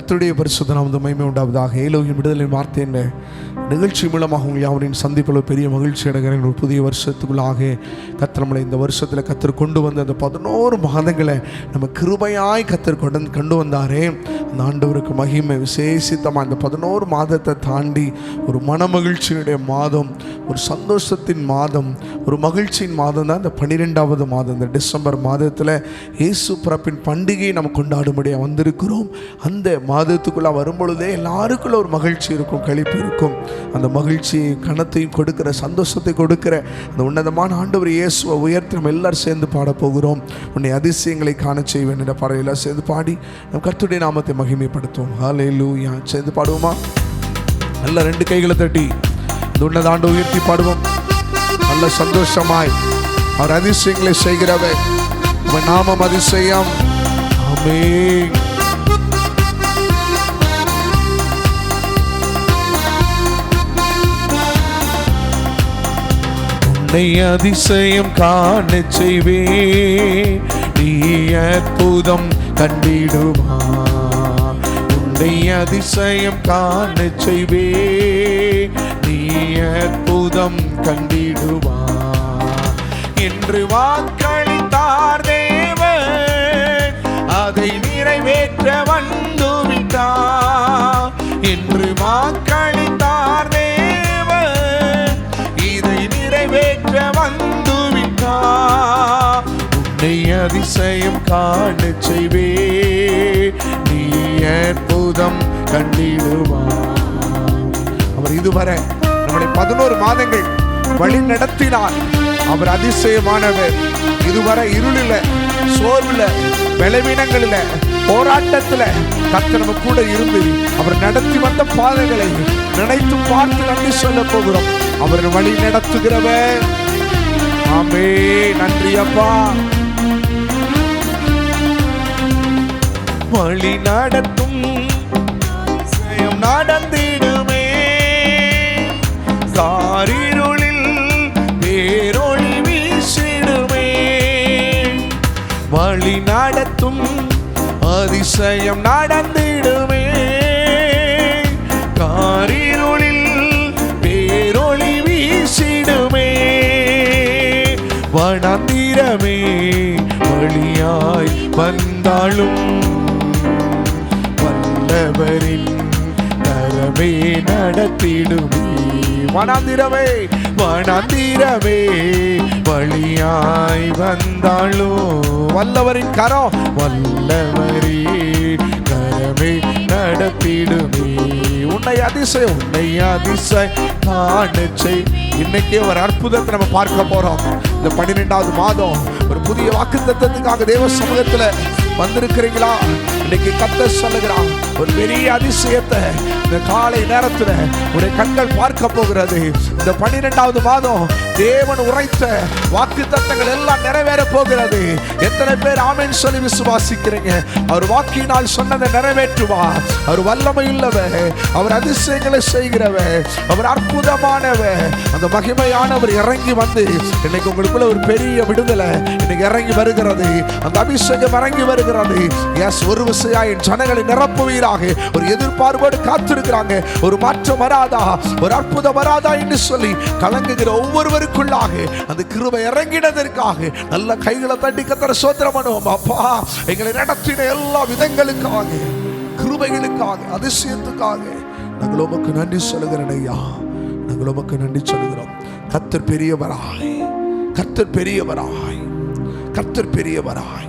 கர்த்தருடைய பரிசுத்த நாமத்துக்கு மகிமை உண்டாவதாக. ஏலோகின் விடுதலை வார்த்தை என்ற நிகழ்ச்சி மூலமாக உங்கள் யாவரின் சந்திப்பில் பெரிய மகிழ்ச்சி அடைகிறேன். ஒரு புதிய வருஷத்துக்குள்ளாக கர்த்தர் நம்மளை இந்த வருஷத்தில் கர்த்தர் கொண்டு வந்த அந்த 11 மாதங்களை நம்ம கிருபையாய் கர்த்தர் கொண்டு வந்தாரே. அந்த ஆண்டவருக்கு மகிமை விசேஷித்தமாக இந்த 11 மாதத்தை தாண்டி ஒரு மன மகிழ்ச்சியினுடைய மாதம், ஒரு சந்தோஷத்தின் மாதம், ஒரு மகிழ்ச்சியின் மாதம் தான் இந்த 12வது மாதம். இந்த டிசம்பர் மாதத்தில் இயேசு பிறப்பின் பண்டிகையை நம்ம கொண்டாடும்படியாக வந்திருக்கிறோம். அந்த மாதத்துக்குள்ளே வரும்பொழுதே எல்லாருக்குள்ள ஒரு மகிழ்ச்சி இருக்கும், களிப்பு இருக்கும். அந்த மகிழ்ச்சியை கனத்தையும் கொடுக்கிற, சந்தோஷத்தை கொடுக்கிற அந்த உன்னதமான ஆண்டவர் இயேசுவை உயர்த்தி நம்ம எல்லாரும் சேர்ந்து பாட போகிறோம். உன்னை அதிசயங்களை காண செய்வேன் என்ற பாடல் எல்லாம் சேர்ந்து பாடி நம்ம கர்த்தருடைய நாமத்தை மகிமைப்படுத்துவோம். ஹல்லேலூயா. சேர்ந்து பாடுவோமா? நல்ல 2 கைகளை தட்டி இந்த உன்னத ஆண்டவரை உயர்த்தி பாடுவோம். நல்ல சந்தோஷமாய் அவர் அதிசயங்களை செய்கிறவர், அவர் நாமம் அதிசயம். ஆமென். உன்னை அதிசயம் காண செய்வே, நீ அற்புதம் கண்டிடுவா. உன்னை அதிசயம் காண செய்வே, நீ அற்புதம் கண்டிடுவா. என்று வாக்களித்தார் தேவன், அதை நிறைவேற்ற வந்துவிட்டார். என்று வாக்களித்தார் தேவன், இதை நிறைவேற்ற வந்துவிட்டார். உன்னை அதிசயம் காண செய்வே, நீ அற்புதம் கண்டிடுவார். அவர் இதுவரை நம்முடைய 11 மாதங்கள் வழி நடத்தினார். அவர் அதிசயமானவர். இதுவரை இருளில, சோர்வுல, பலவீனங்களில, போராட்டத்துல கர்த்தர் நம்ம கூட இருந்து அவர் நடத்தி வந்த பாதைகளை நினைத்து பார்த்து நன்றி சொல்ல போகிறோம். அவர் வழி நடத்துகிறவர். ஆமென். நன்றி அப்பா. வழி நடத்தும் அதிசயம் நடந்திடுமே, காரிருளில் பேரொளி வீசிடுமே. வழி நடத்தும் அதிசயம் நடந்திடுமே, காரிருளில் பேரொளி வீசிடுமே. வனாந்திரமே வழியாய் வந்தாலும் வல்லவரின் கரமே நடத்திடுமே. வனாந்திரமே வனாந்திரமே வழியாய் வந்தாலும் வல்லவரின் கரம், வல்லவரே கரமே நடத்திடுமே. உன்னை அதிசயம், உன்னை அதிசயம் காண செய். இன்னைக்கே ஒரு அற்புதத்தை நம்ம பார்க்க போறோம். இந்த 12வது மாதம் ஒரு புதிய வாக்குத்தத்தத்துக்காக தேவ சமூகத்துல வந்திருக்கிறீங்களா? இன்னைக்கு கர்த்தர் சொல்லுகிறான், ஒரு பெரிய அதிசயத்தை இந்த காலை நேரத்துல ஒரு கண்கள் பார்க்க போகிறது. இந்த 12வது மாதம் தேவன் உரைத்த வாக்குத்தத்தங்கள் எல்லாம் நிறைவேற போகிறது. எத்தனை பேர் ஆமென் சொல்லி விசுவாசிக்கிறீங்க? அவர் வாக்கினால் சொன்னதை நிறைவேற்றுவார். அவர் வல்லமையுள்ளவர், அவர் அதிசயங்களை செய்கிறவர், அவர் அற்புதமானவர். அந்த மகிமையானவர் இறங்கி வந்து இன்னைக்கு உங்களுக்குள்ள ஒரு பெரிய விடுதலை இன்னைக்கு இறங்கி வருகிறது. அந்த அபிஷேகம் இறங்கி வருகிறது. எஸ், ஒரு விசையா என் ஜனங்களை நிரப்புவீராக. ஒரு எதிர்பார்ப்போடு காத்திருக்கிறாங்க. ஒரு மாற்றம் வராதா, ஒரு அற்புதம் வராதா என்று சொல்லி கலங்குகிற ஒவ்வொருவருக்குள்ளாக அந்த கிருபை இறங்கினதற்காக நல்ல கைகளை தட்டி கர்த்தரை ஸ்தோத்திரம் பண்ணுவோம். அப்பா, எங்களை நடத்தின எல்லா விதங்களுக்காக, கிருபைகளுக்காக, அதிசயத்துக்காக நாங்கள் உமக்கு நன்றி சொல்லுகிறோம் ஐயா. நாங்கள் உமக்கு நன்றி சொல்லுகிறோம். கர்த்தர் பெரியவராய், கர்த்தர் பெரியவராய், கர்த்தர் பெரியவராய்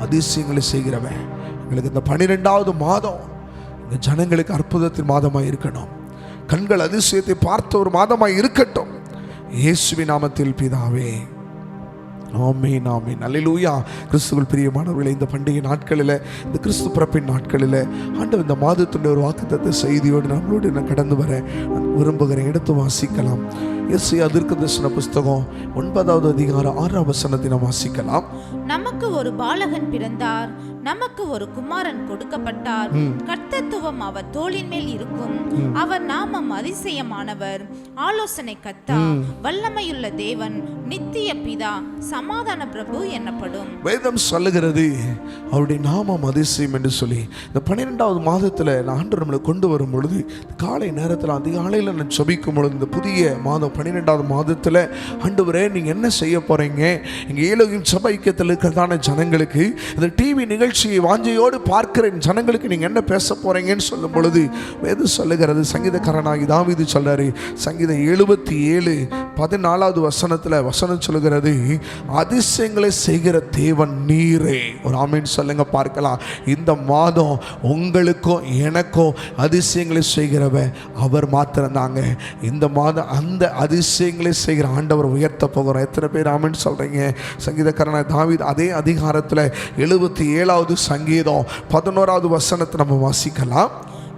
அதிசயங்களை செய்கிறவன். எங்களுக்கு இந்த 12வது மாதம் இந்த ஜனங்களுக்கு அற்புதத்தின் மாதமாய் இருக்கணும். கண்கள் அதிசயத்தை பார்த்த ஒரு மாதமாய் இருக்கட்டும். இயேசுவின் நாமத்தில் பிதாவே, ஆமென், ஆமென். அல்லேலூயா. கிறிஸ்துவில் பிரியமானவர்களே, இந்த பண்டிகை நாட்களில், இந்த கிறிஸ்து பிறப்பின் நாட்களில் ஆண்டவர் இந்த மாதத்துடைய ஒரு வாக்குத்தத்த செய்தியோடு நம்மளோடு நான் கடந்து வர விரும்புகிறேன். எடுத்து வாசிக்கலாம். எஸ்ஐயா தீர்க்கதரிசன புஸ்தகம் 9வது அதிகாரம் 6ஆம் வசனத்தை நாம் வாசிக்கலாம். நமக்கு ஒரு பாலகன் பிறந்தார், நமக்கு ஒரு குமாரன் கொடுக்கப்பட்டார். கர்த்தத்துவம் அவர் தோளின் மேல் இருக்கும். அவர் நாமம் அதிசயமானவர், ஆலோசனை கர்த்தா, வல்லமையுள்ள தேவன், நித்திய பிதா, சமாதான பிரபு எனப்படும். வேதம் சொல்லுகிறது அவருடைய நாமம் அதிசயம் என்று சொல்லி. இந்த 12வது மாதத்தில் ஆண்டவர் நம்மளை கொண்டு வரும் பொழுது, காலை நேரத்தில் அதிகாலையில் நான் ஜெபிக்கும் பொழுது, இந்த புதிய மாதம் 12வது மாதத்தில் ஆண்டவரே நீங்கள் என்ன செய்ய போகிறீங்க, இங்கே ஏலோகிம் சபை ஐக்கியத்தில் இருக்கிறதான ஜனங்களுக்கு, இந்த டிவி நிகழ்ச்சியை வாஞ்சையோடு பார்க்கிற ஜனங்களுக்கு நீங்கள் என்ன பேச போகிறீங்கன்னு சொல்லும் பொழுது வேதம் சொல்லுகிறது, சங்கீதக்காரனாகி தாவீது சொல்றாரு, சங்கீதம் 77:14 வசனத்தில் வசனம் சொல்லுகிறது, அதிசயங்களை செய்கிற தேவன் நீரே. ஒரு ஆமென் சொல்லுங்க பார்க்கலாம். இந்த மாதம் உங்களுக்கும் எனக்கும் அதிசயங்களை செய்கிறவர் அவர் மாத்திரம்தாங்க. இந்த மாதம் அந்த அதிசயங்களை செய்கிற ஆண்டவர் உயர்த்த போகிறோம். எத்தனை பேர் ஆமென் சொல்றீங்க? சங்கீதக்காரனாகிய தாவீது அதே அதிகாரத்தில் 77வது சங்கீதம் 11வது வசனத்தை நம்ம வாசிக்கலாம்.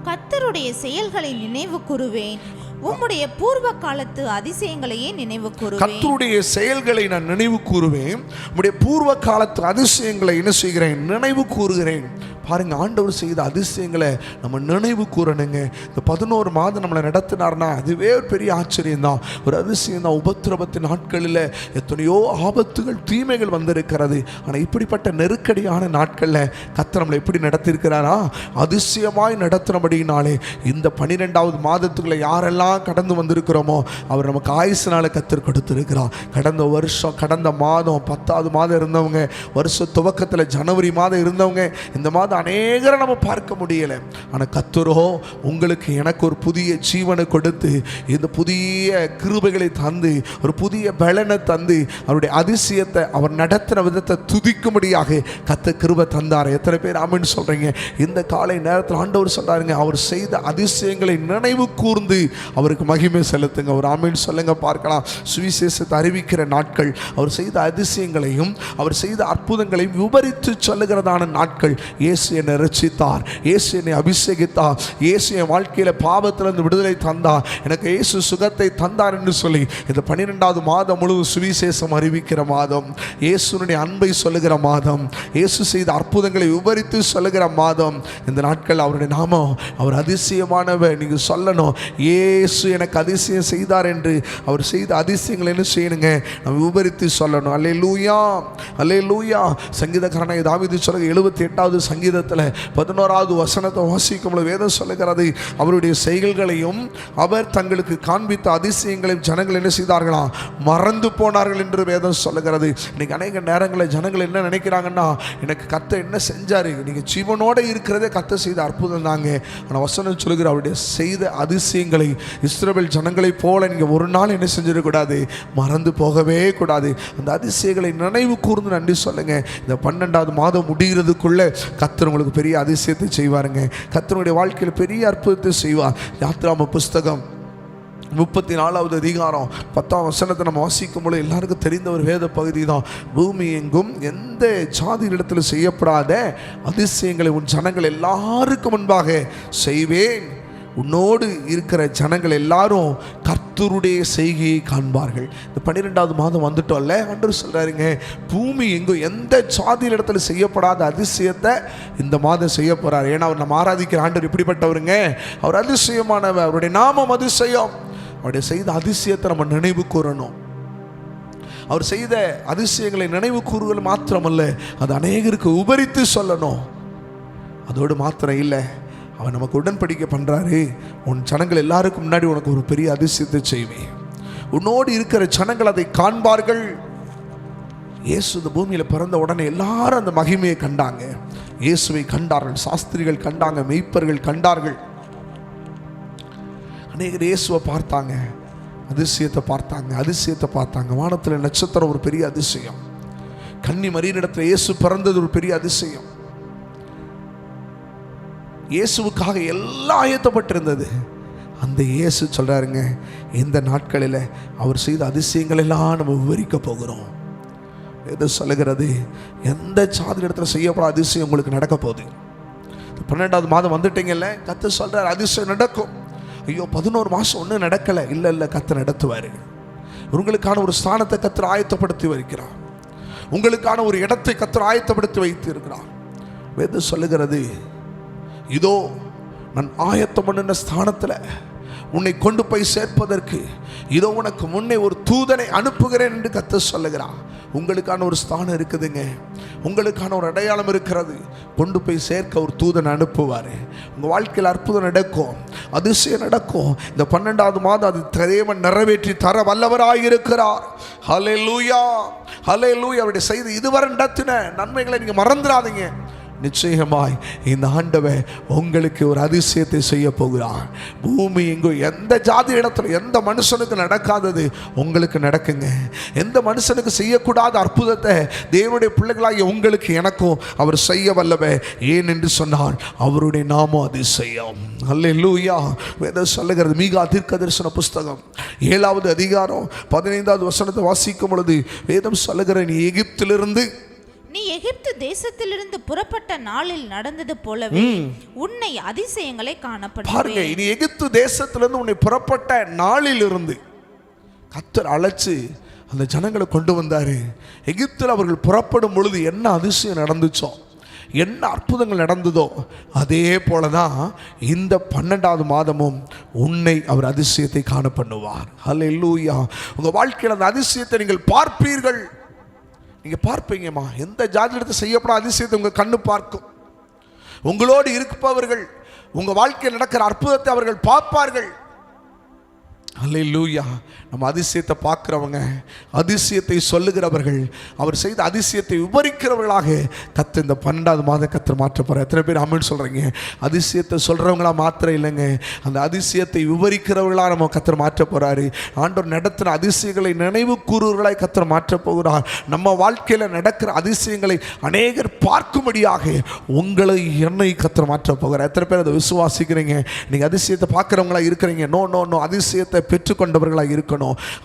கர்த்தருடைய செயல்களை நினைவு கூறுவேன், உம்முடைய பூர்வ காலத்து அதிசயங்களையே நினைவு கூறுவேன். கர்த்தருடைய செயல்களை நான் நினைவு கூறுவேன், உம்முடைய பூர்வ காலத்து அதிசயங்களை என்ன செய்கிறேன், நினைவு கூறுகிறேன். பாருங்க, ஆண்டவர் செய்த அதிசயங்களை நம்ம நினைவு கூறணுங்க. இந்த 11 மாதம் நம்மளை நடத்தினார்னா அதுவே ஒரு பெரிய ஆச்சரியம் தான், ஒரு அதிசயம் தான். உபத்திரவத்தின் நாட்களில் எத்தனையோ ஆபத்துகள் தீமைகள் வந்திருக்கிறது. ஆனால் இப்படிப்பட்ட நெருக்கடியான நாட்களில் கர்த்தர் நம்மளை எப்படி நடத்தியிருக்கிறாரா, அதிசயமாய் நடத்தினபடினாலே இந்த 12வது மாதத்துக்குள்ள யாரெல்லாம் கடந்து வந்திருக்கிறோமோ அவர் நமக்கு ஆயுசுனால கர்த்தர் கொடுத்திருக்கிறார். கடந்த வருஷம், கடந்த மாதம் 10வது மாதம் இருந்தவங்க, வருஷ துவக்கத்தில் ஜனவரி மாதம் இருந்தவங்க, இந்த மாதம் அநேகரை நம்ம பார்க்க முடியல. ஆனால் கர்த்தரோ உங்களுக்கு எனக்கு ஒரு புதிய ஜீவனை கொடுத்து, இந்த புதிய கிருபைகளை தந்து, ஒரு புதிய பலனை தந்து, அவருடைய அதிசயத்தை அவர் நடத்தின விதத்தை துதிக்கும்படியாக கர்த்தர் கிருபை தந்தார். எத்தனை பேர் ஆமென் சொல்றீங்க? இந்த காலை நேரத்தில் ஆண்டவர் சொல்றாருங்க, அவர் செய்த அதிசயங்களை நினைவு கூர்ந்து அவருக்கு மகிமை செலுத்துங்க. ஒரு ஆமென் சொல்லுங்க பார்க்கலாம். சுவிசேஷத்தை அறிவிக்கிற நாட்கள், அவர் செய்த அதிசயங்களையும் அவர் செய்த அற்புதங்களையும் விவரித்து சொல்லுகிறதான நாட்கள். இயேசு என்னை ரட்சித்தார், இயேசு என்னை அபிஷேகித்தார், இயேசு என் வாழ்க்கையில் பாவத்திலிருந்து விடுதலை தந்தார், எனக்கு இயேசு சுகத்தை தந்தார் என்று சொல்லி இந்த 12வது மாதம் முழுவதும் சுவிசேஷம் அறிவிக்கிற மாதம், இயேசுனுடைய அன்பை சொல்லுகிற மாதம், இயேசு செய்த அற்புதங்களை விவரித்து சொல்லுகிற மாதம். இந்த நாட்கள் அவருடைய நாமம், அவர் அதிசயமானவர் நீங்கள் சொல்லணும். இயேசு எனக்கு அதிசயம் செய்தார் என்று அவர் செய்த அதிசயங்களை என்ன செய்யணுங்க, நம்ம விவரித்து சொல்லணும். அல்லேலூயா, அல்லேலூயா. சங்கீதக்காரனாகிய தாவீது சொல்லுங்க 78வது சங்கீதத்தில் 11வது வசனத்தை வாசிக்கும் பொழுது வேதம் சொல்லுகிறது, அவருடைய செயல்களையும் அவர் தங்களுக்கு காண்பித்த அதிசயங்களையும் ஜனங்கள் என்ன செய்தார்களாம், மறந்து போனார்கள் என்று வேதம் சொல்லுகிறது. இன்னைக்கு அநேக நேரங்களில் ஜனங்கள் என்ன நினைக்கிறாங்கன்னா, எனக்கு கர்த்தர் என்ன செஞ்சாரு, நீங்க ஜீவனோட இருக்கிறதே கர்த்தர் செய்த அற்புதம் தாங்க. ஆனால் வசனம் சொல்லுகிற அவருடைய செய்த அதிசயங்களை இஸ்ரவேல் ஜனங்களை போல நீங்க ஒரு நாள் என்ன செஞ்சிடக்கூடாது, மறந்து போகவே கூடாது. அந்த அதிசயங்களை நினைவு கூர்ந்து நன்றி சொல்லுங்க. இந்த 12வது மாதம் முடிகிறதுக்குள்ள கர்த்தர் உங்களுக்கு பெரிய அதிசயத்தை செய்வாருங்க. கர்த்தருடைய வாழ்க்கையில் பெரிய அற்புதத்தை செய்வார். யாத்ராம புஸ்தகம் 34வது அதிகாரம் 10ஆம் வசனத்தை நம்ம வாசிக்கும் பொழுது எல்லாருக்கும் தெரிந்த ஒரு வேத பகுதி தான். பூமி எங்கும் எந்த ஜாதியிடத்தில் செய்யப்படாத அதிசயங்களை உன் ஜனங்கள் எல்லாருக்கும் முன்பாக செய்வேன், உன்னோடு இருக்கிற ஜனங்கள் எல்லாரும் கர்த்தருடைய செய்கையை காண்பார்கள். இந்த 12வது மாதம் வந்துட்டோம்ல, ஆண்டவர் சொல்றாருங்க, பூமி எங்கும் எந்த ஜாதியில் இடத்துல செய்யப்படாத அதிசயத்தை இந்த மாதம் செய்ய போறார். ஏன்னா அவர் நம்ம ஆராதிக்கிற ஆண்டவர் இப்படிப்பட்டவருங்க, அவர் அதிசயமானவர், அவருடைய நாமம் அதிசயம். அவருடைய செய்த அதிசயத்தை நம்ம நினைவு கூறணும். அவர் செய்த அதிசயங்களை நினைவு கூறுவது மாத்திரமல்ல, அது அநேகருக்கு உபரித்து சொல்லணும். அதோடு மாத்திரம் இல்லை, அவன் நமக்கு உடன்படிக்கை பண்ணுறாரு, உன் ஜனங்கள் எல்லாருக்கும் முன்னாடி உனக்கு ஒரு பெரிய அதிசயத்தை செய்வேன், உன்னோடு இருக்கிற ஜனங்கள் அதை காண்பார்கள். இயேசு இந்த பூமியில் பிறந்த உடனே எல்லாரும் அந்த மகிமையை கண்டாங்க, இயேசுவை கண்டார்கள், சாஸ்திரிகள் கண்டாங்க, மெய்ப்பர்கள் கண்டார்கள், அநேகர் இயேசுவை பார்த்தாங்க, அதிசயத்தை பார்த்தாங்க, அதிசயத்தை பார்த்தாங்க. வானத்தில் நட்சத்திரம் ஒரு பெரிய அதிசயம், கன்னி மரியினிடத்தில் இயேசு பிறந்தது ஒரு பெரிய அதிசயம். இயேசுவுக்காக எல்லாம் ஆயத்தப்பட்டிருந்தது. அந்த இயேசு சொல்றாருங்க, இந்த நாட்களில் அவர் செய்த அதிசயங்கள் எல்லாம் நம்ம விவரிக்க போகிறோம். எது சொல்லுகிறது, எந்த சாதி இடத்துல செய்யப்பட அதிசயம் உங்களுக்கு நடக்க போகுது. 12வது மாதம் வந்துட்டீங்கல்ல, கர்த்தர் சொல்றாரு அதிசயம் நடக்கும். ஐயோ 11 மாதம் ஒன்றும் நடக்கலை, இல்லை இல்லை, கர்த்தர் நடத்துவார். உங்களுக்கான ஒரு ஸ்தானத்தை கர்த்தர் ஆயத்தப்படுத்தி வைக்கிறார், உங்களுக்கான ஒரு இடத்தை கர்த்தர் ஆயத்தப்படுத்தி வைத்து இருக்கிறார். வேதம் சொல்லுகிறது, இதோ நான் ஆயத்தம் பண்ணின ஸ்தானத்தில் உன்னை கொண்டு போய் சேர்ப்பதற்கு இதோ உனக்கு முன்னே ஒரு தூதனை அனுப்புகிறேன் என்று கர்த்தர் சொல்லுகிறார். உங்களுக்கான ஒரு ஸ்தானம் இருக்குதுங்க, உங்களுக்கான ஒரு அடையாளம் இருக்கிறது. கொண்டு போய் சேர்க்க ஒரு தூதனை அனுப்புவார். உங்கள் வாழ்க்கையில் அற்புதம் நடக்கும், அதிசயம் நடக்கும். இந்த 12வது மாதம் அது தேவன் நிறைவேற்றி தர வல்லவராயிருக்கிறார். ஹல்லேலூயா, ஹல்லேலூயா. அவருடைய செய்தி இதுவரை நடத்தின நன்மைகளை நீங்கள் மறந்துடாதீங்க. நிச்சயமாய் இந்த ஆண்டவர் உங்களுக்கு ஒரு அதிசயத்தை செய்ய போகிறார். பூமி எங்கோ எந்த ஜாதி இடத்துல எந்த மனுஷனுக்கு நடக்காதது உங்களுக்கு நடக்குங்க. எந்த மனுஷனுக்கு செய்யக்கூடாத அற்புதத்தை தேவனுடைய பிள்ளைகளாகிய உங்களுக்கு எனக்கும் அவர் செய்ய வல்லவர். ஏன் என்று சொன்னால் அவருடைய நாமம் அதிசயம். அல்லேலூயா. வேதம் சொல்லுகிறது, மீகா தீர்க்கதரிசன புஸ்தகம் 7வது அதிகாரம் 15வது வசனத்தை வாசிக்கும் பொழுது வேதம் சொல்லுகிற, நீ எகிப்திலிருந்து நீ எகிப்து தேசத்திலிருந்து புறப்பட்ட நாளில் நடந்தது போலவே உன்னை அதிசயங்களை காணப்படுவேன். பாருங்க, நீ எகிப்து தேசத்திலிருந்து உன்னை புறப்பட்ட நாளிலிருந்து கர்த்தர் அழைச்சு அந்த ஜனங்களை கொண்டு வந்தாரு. எகிப்தில் அவர்கள் புறப்படும் பொழுது என்ன அதிசயம் நடந்துச்சோ, என்ன அற்புதங்கள் நடந்ததோ, அதே போலதான் இந்த 12வது மாதமும் உன்னை அவர் அதிசயத்தை காண பண்ணுவார். ஹல்லேலூயா. உங்க வாழ்க்கையில் அந்த அதிசயத்தை நீங்கள் பார்ப்பீர்கள். நீங்கள் பார்ப்பீங்கம்மா, எந்த ஜாதியிடத்தை செய்யப்படாத அதிசயத்தை உங்கள் கண்ணு பார்க்கும். உங்களோடு இருப்பவர்கள் உங்கள் வாழ்க்கையில் நடக்கிற அற்புதத்தை அவர்கள் பார்ப்பார்கள். அல்லேலூயா. நம்ம அதிசயத்தை பார்க்குறவங்க, அதிசயத்தை சொல்லுகிறவர்கள், அவர் செய்த அதிசயத்தை விவரிக்கிறவர்களாக கர்த்தர் இந்த 12வது மாதம் கர்த்தர் மாற்ற போகிறார். எத்தனை பேர் ஆமென் சொல்கிறீங்க? அதிசயத்தை சொல்கிறவங்களா மாத்திரம் இல்லைங்க, அந்த அதிசயத்தை விவரிக்கிறவர்களாக நம்ம கர்த்தர் மாற்ற போகிறாரு. ஆண்டவர் நடத்தின அதிசயங்களை நினைவு கூறுவர்களாய் கர்த்தர் மாற்ற போகிறார். நம்ம வாழ்க்கையில் நடக்கிற அதிசயங்களை அநேகர் பார்க்கும்படியாக உங்களை என்னை கர்த்தர் மாற்ற போகிறார். எத்தனை பேர் அதை விசுவாசிக்கிறீங்க? நீங்கள் அதிசயத்தை பார்க்குறவங்களா இருக்கிறீங்க? No no no. அதிசயத்தை பெற்றுக்கொண்டவர்களாக இருக்கணும்.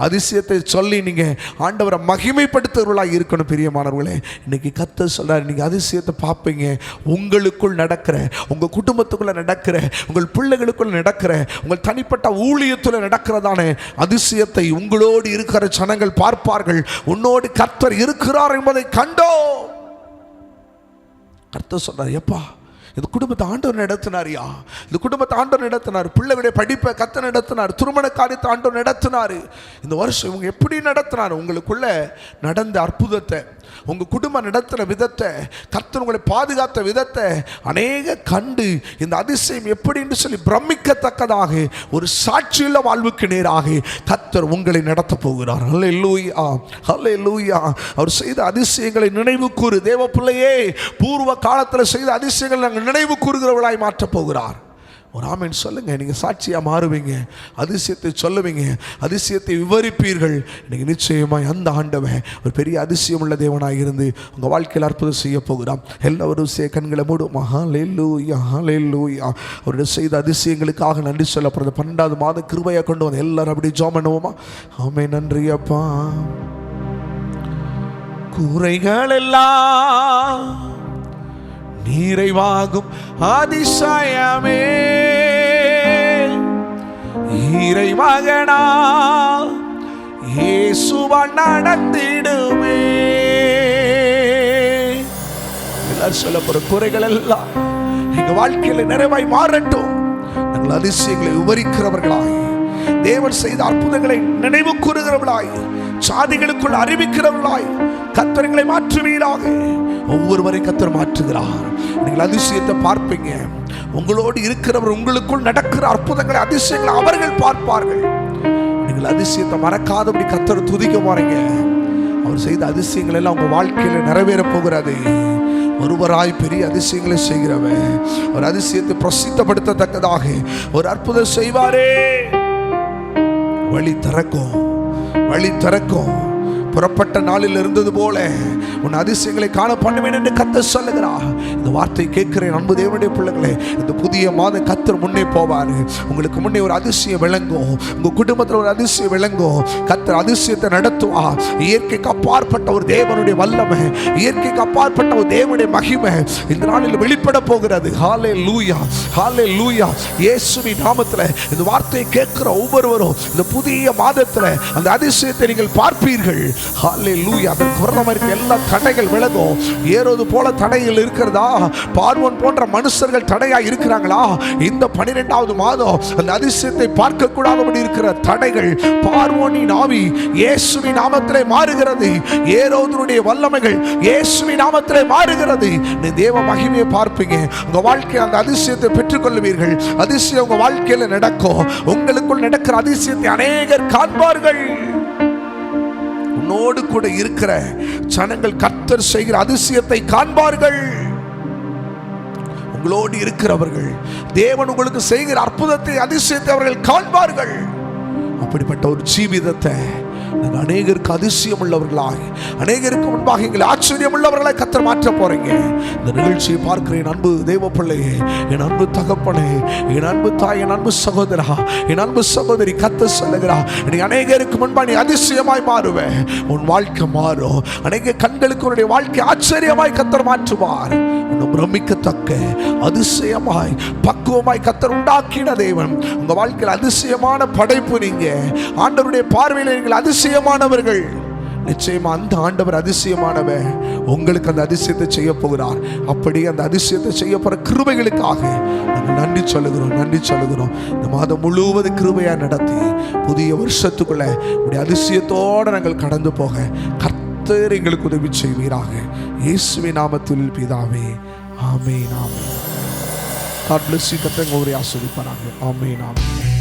அதிசயத்தை சொல்லி நீங்க ஆண்டவரை மகிமைப்படுத்துறவர்களாக இருக்கணும். பிரியமானவர்களே, இன்னைக்கு கர்த்தர் சொல்றாரு, நீங்க அதிசயத்தை பார்ப்பீங்க. உங்களுக்குள் நடக்கிற, உங்க குடும்பத்துக்குள்ள நடக்கிற, உங்கள் பிள்ளைகளுக்குள்ள நடக்கிற, உங்கள் தனிப்பட்ட ஊழியத்தில் நடக்கிறதான அதிசயத்தை உங்களோடு இருக்கிற ஜனங்கள் பார்ப்பார்கள். உன்னோடு கர்த்தர் இருக்கிறார் என்பதை கண்டோ. கர்த்தர் சொல்றாரு, எப்பா இந்த குடும்பத்தை ஆண்டவர் நடத்தினாரியா, இந்த குடும்பத்தை ஆண்டவர் நடத்தினார், பிள்ளைகளுடைய படிப்பை கர்த்தர் நடத்தினார், திருமண காரியத்தை ஆண்டவர் நடத்தினார். இந்த வருஷம் இவங்க எப்படி நடத்தினார்? உங்களுக்குள்ள நடந்த அற்புதத்தை, உங்க குடும்பம் நடத்தின விதத்தை, கர்த்தர் உங்களை பாதுகாத்த விதத்தை அநேக கண்டு இந்த அதிசயம் எப்படின்னு சொல்லி பிரமிக்கத்தக்கதாக ஒரு சாட்சியுள்ள வாழ்வுக்கு நேராக கர்த்தர் உங்களை நடத்த போகிறார். ஹல்லேலூயா, ஹல்லேலூயா. அவர் செய்த அதிசயங்களை நினைவு கூறு. தேவ பிள்ளையே, பூர்வ காலத்தில் செய்த அதிசயங்களை நாங்கள் நினைவு கூறுகிறவர்களாய் மாற்றப் போகிறார். ஒரு ஆமென் சொல்லுங்க. நீங்கள் சாட்சியாக மாறுவீங்க, அதிசயத்தை சொல்லுவீங்க, அதிசயத்தை விவரிப்பீர்கள். நீங்கள் நிச்சயமாய் அந்த ஆண்டவன் ஒரு பெரிய அதிசயம் உள்ள தேவனாக இருந்து உங்கள் வாழ்க்கையில் அற்புதம் செய்ய போகிறான். எல்லாரும் கண்களை மூடும். ஹல்லேலூயா, ஹல்லேலூயா. அவருடைய செய்த அதிசயங்களுக்காக நன்றி சொல்லப்படுறது. 12வது மாதம் கிருபையை கொண்டு வந்து எல்லாரும் அப்படி ஜெபம் பண்ணுவோமா? ஆமென். நன்றி அப்பா. குறைகள் எல்லாம் நிறைவாகும் அதிசயமே, இறைமகனா இயேசுவால் நடந்திடுமே. எல்லாரும் சொல்ல போற குறைகள் எல்லாம் எங்க வாழ்க்கையில நிறைவாய் மாறட்டும். நாங்கள் அதிசயங்களை விவரிக்கிறவர்களாய், தேவன் செய்த அற்புதங்களை நினைவு கூறுகிறவர்களாய், சாதிகளுக்குள் அறிவிக்கிறவர்களாய் கர்த்தர்களை மாற்றுவீராக. ஒவ்வொருவரை கர்த்தர் மாற்றுகிறார். நீங்கள் அதிசயத்தை பார்ப்பீங்க. உங்களோடு இருக்கிறவர் உங்களுக்குள் நடக்கிற அற்புதங்களை, அதிசயங்களை அவர்கள் பார்ப்பார்கள். நீங்கள் அதிசயத்தை மறக்காதபடி கர்த்தரை துதிக்க போறீங்க. அவர் செய்த அதிசயங்கள் எல்லாம் உங்க வாழ்க்கையில நிறைவேற போகிறது. ஒருவராய் பெரிய அதிசயங்களை செய்கிறவர், ஒரு அதிசயத்தை பிரசித்தப்படுத்தத்தக்கதாக ஒரு அற்புதம் செய்வாரே. வழி திறக்கும், வழி திறக்கும். புறப்பட்ட நாளில் இருந்தது போல உன் அதிசயங்களை காண பண்ணுவேன் என்று கர்த்தர் சொல்லுகிறார். இந்த வார்த்தை கேட்கிறேன் அன்பு தேவனுடைய பிள்ளைகளே. இந்த புதிய மாதம் கர்த்தர் முன்னே போவார். உங்களுக்கு முன்னே ஒரு அதிசயம் விளங்கும், உங்க குடும்பத்தில் ஒரு அதிசயம் விளங்கும். கர்த்தர் அதிசயத்தை நடத்துவார். இயற்கைக்கு அப்பாற்பட்ட ஒரு தேவனுடைய வல்லமை, இயற்கைக்கு அப்பாற்பட்ட ஒரு தேவனுடைய மகிமை இந்த நாளில் வெளிப்பட போகிறது. ஹல்லேலூயா, ஹல்லேலூயா. இயேசுவின் நாமத்தில் இந்த வார்த்தையை கேட்கிற ஒவ்வொருவரும் இந்த புதிய மாதத்தில் அந்த அதிசயத்தை நீங்கள் பார்ப்பீர்கள். ஹல்லேலூயா. அதற்கு விரோதமாக இருக்க எல்லா தடைகள் விலகும். ஏரோது போல தடைகள் இருக்கிறதா? பார்வோன் போன்ற மனுஷர்கள் தடையா இருக்கிறாங்களா? இந்த 12வது மாதம் அந்த அதிசயத்தை பார்க்க கூடாதபடி இருக்கிற தடைகள் பார்வோனின் ஆவி இயேசுவின் நாமத்திலே மாறுகிறது. ஏரோதுடைய வல்லமைகள் இயேசுவின் நாமத்திலே மாறுகிறது. நீ தேவ மகிமையை பார்ப்பீங்க. உங்க வாழ்க்கையில் அந்த அதிசயத்தை பெற்றுக்கொள்வீர்கள். அதிசயம் உங்க வாழ்க்கையில நடக்கும். உங்களுக்குள் நடக்கிற அதிசயத்தை அநேகர் காண்பார்கள். உன்னோடு கூட இருக்கிற ஜனங்கள் கர்த்தர் செய்கிற அதிசயத்தை காண்பார்கள். உங்களோடு இருக்கிறவர்கள் தேவன் உங்களுக்கு செய்கிற அற்புதத்தை அதிசயத்தை அவர்கள் காண்பார்கள். அப்படிப்பட்ட ஒரு ஜீவிதத்தை அநேகருக்கு அதிசயம் உள்ளவர்களாய், அநேகருக்கு முன்பாக எங்களை ஆச்சரியம் உள்ளவர்களாய் கர்த்தர் மாற்ற போறீங்க. இந்த நிகழ்ச்சியை பார்க்கிற என் அன்பு தேவ பிள்ளையே, என் அன்பு தகப்பனே, என் அன்பு தாய், என் அன்பு சகோதரா, என் அன்பு சகோதரி, கர்த்தர் சொல்லுகிறா, நீ அநேகருக்கு முன்பா நீ அதிசயமாய் மாறுவே. உன் வாழ்க்கை மாறும். அநேக கண்களுக்கு உன்னுடைய வாழ்க்கை ஆச்சரியமாய் கர்த்தர் மாற்றுவார். பிரமிக்கத்தக்க அதிசயமாய் பக்குவமாய் கர்த்தர் உண்டாக்கின தேவன். உங்க வாழ்க்கையில் அதிசயமான படைப்பு. நீங்க ஆண்டவருடைய பார்வையில் நீங்கள் அதிசயமானவர்கள். நிச்சயமா அந்த ஆண்டவர் அதிசயமானவர். உங்களுக்கு அந்த அதிசயத்தை செய்ய போகிறார். அப்படி அந்த அதிசயத்தை செய்ய போற கிருபைகளுக்காக நாங்கள் நன்றி சொல்லுகிறோம், நன்றி சொல்லுகிறோம். இந்த மாதம் முழுவதும் கிருபையா நடத்தி புதிய வருஷத்துக்குள்ள இப்படி அதிசயத்தோடு நாங்கள் கடந்து போக கர்த்தர் எங்களுக்கு உதவி செய்வீராக. இயேசுவின் நாமத்தில் பிதாவே, ஆமென், ஆமென். God bless you. கர்த்தர் உங்களை ஆசீர்வதிப்பாராக. ஆமென், ஆமென்.